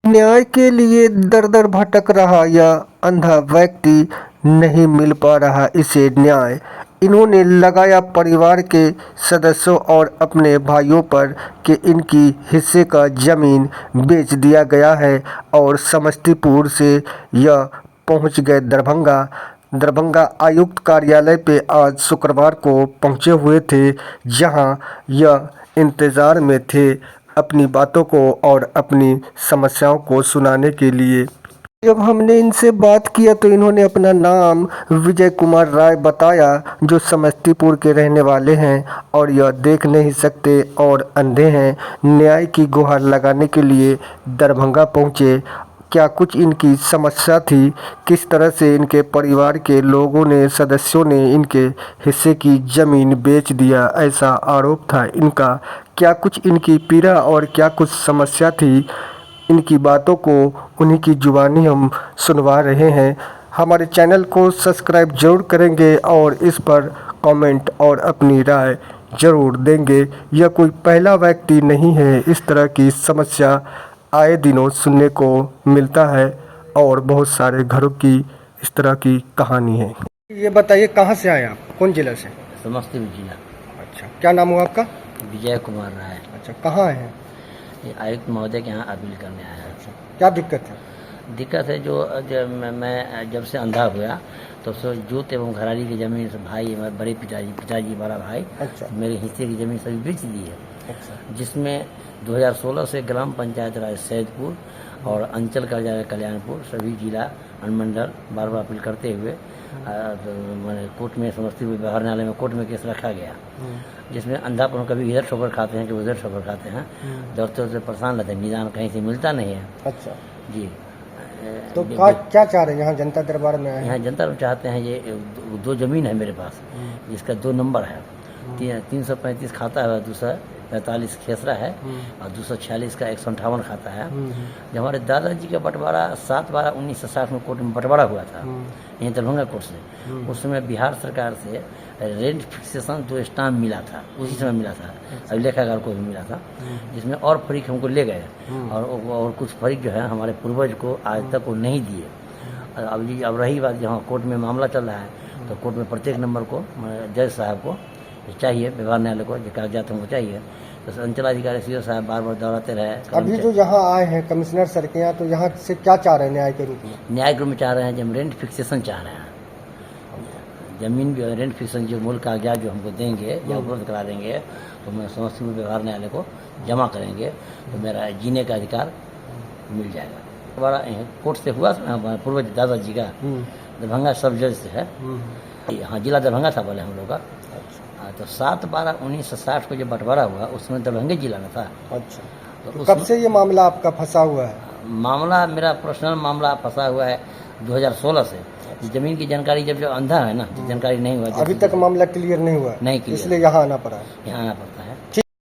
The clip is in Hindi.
न्याय के लिए दर दर भटक रहा यह अंधा व्यक्ति नहीं मिल पा रहा इसे न्याय। इन्होंने लगाया परिवार के सदस्यों और अपने भाइयों पर कि इनकी हिस्से का जमीन बेच दिया गया है और समस्तीपुर से यह पहुंच गए दरभंगा। दरभंगा आयुक्त कार्यालय पे आज शुक्रवार को पहुंचे हुए थे, जहां यह इंतज़ार में थे अपनी बातों को और अपनी समस्याओं को सुनाने के लिए। जब हमने इनसे बात किया तो इन्होंने अपना नाम विजय कुमार राय बताया, जो समस्तीपुर के रहने वाले हैं और यह देख नहीं सकते और अंधे हैं। न्याय की गुहार लगाने के लिए दरभंगा पहुंचे। क्या कुछ इनकी समस्या थी, किस तरह से इनके परिवार के लोगों ने, सदस्यों ने इनके हिस्से की ज़मीन बेच दिया, ऐसा आरोप था इनका। क्या कुछ इनकी पीड़ा और क्या कुछ समस्या थी, इनकी बातों को उन्हीं की जुबानी हम सुनवा रहे हैं। हमारे चैनल को सब्सक्राइब जरूर करेंगे और इस पर कमेंट और अपनी राय ज़रूर देंगे। यह कोई पहला व्यक्ति नहीं है, इस तरह की समस्या आए दिनों सुनने को मिलता है और बहुत सारे घरों की इस तरह की कहानी है। ये बताइए कहाँ से आए आप, कौन जिला से? समस्तीपुर जिला। अच्छा, क्या नाम हुआ आपका? विजय कुमार राय। अच्छा, कहाँ आए हैं? ये आयुक्त महोदय के यहाँ अपील करने आया है। अच्छा, क्या दिक्कत है? दिक्कत है जो मैं जब से अंधा हुआ तो जूत एवं घराड़ी की जमीन से भाई, बड़े पिताजी बड़ा भाई, अच्छा, मेरे हिस्से की जमीन सभी बेच दी है। अच्छा, जिसमें 2016 से ग्राम पंचायत राज सैदपुर और अंचल कार्यालय कल्याणपुर सभी जिला अनुमंडल बार बार अपील करते हुए मैंने कोर्ट में, समस्तीपुर व्यवहार न्यायालय में कोर्ट में केस रखा गया, जिसमें अंधापन कभी इधर ठोकर खाते हैं, कभी उधर ठोकर खाते हैं, दौड़ते दौड़ते परेशान रहते हैं, निदान कहीं से मिलता नहीं है। अच्छा जी। तो क्या चाह रहे हैं यहाँ जनता दरबार में आए? यहाँ जनता लोग चाहते हैं, ये दो जमीन है मेरे पास, जिसका 2 नंबर है, 335 खाता है, 245 खेसरा है और 246 का 158 खाता है। जब हमारे दादाजी का बंटवारा 7/12/1960 में कोर्ट में बंटवारा हुआ था, यहीं दरभंगा कोर्ट से, उस समय बिहार सरकार से रेंट फिक्सेशन 2 स्टाम्प मिला था, उसी समय मिला था, अभी लेखाकार को भी मिला था, जिसमें और फरीक हमको ले गए और कुछ फरीक जो है हमारे पूर्वज को आज तक वो नहीं दिए। अब रही बात, जहाँ कोर्ट में मामला चल रहा है तो कोर्ट में प्रत्येक नंबर को जज साहब को चाहिए, व्यवहार न्यायालय को जो कागजात हमको चाहिए, तो अंचलाधिकारी सीओ साहब बार बार दौड़ाते रहे। अभी जो यहाँ आए हैं कमिश्नर सर के यहाँ, तो यहाँ से क्या चाह रहे हैं न्याय के रूप में? न्याय के रूप में चाह रहे हैं, जब रेंट फिक्सेशन चाह रहे हैं, जमीन भी रेंट फिक्सेशन जो मूल कागजात जो हमको देंगे या उपलब्ध करा देंगे, तो मैं समस्तीपुर व्यवहार न्यायालय को जमा करेंगे तो मेरा जीने का अधिकार मिल जाएगा। हमारा कोर्ट से हुआ पूर्वज दादाजी का, दरभंगा सब जज से है। हाँ, जिला दरभंगा था बोले हम लोग का। तो 7/12/1960 को जब बंटवारा हुआ उसमें दरभंगा जिला में था। अच्छा, तो कब से ये मामला आपका फंसा हुआ है? मामला मेरा पर्सनल मामला फंसा हुआ है 2016 से। जमीन की जानकारी जब जो अंधा है ना, जानकारी नहीं हुआ, अभी तक मामला क्लियर नहीं हुआ, नहीं क्लियर, इसलिए यहाँ आना पड़ा है। यहाँ आना पड़ता है।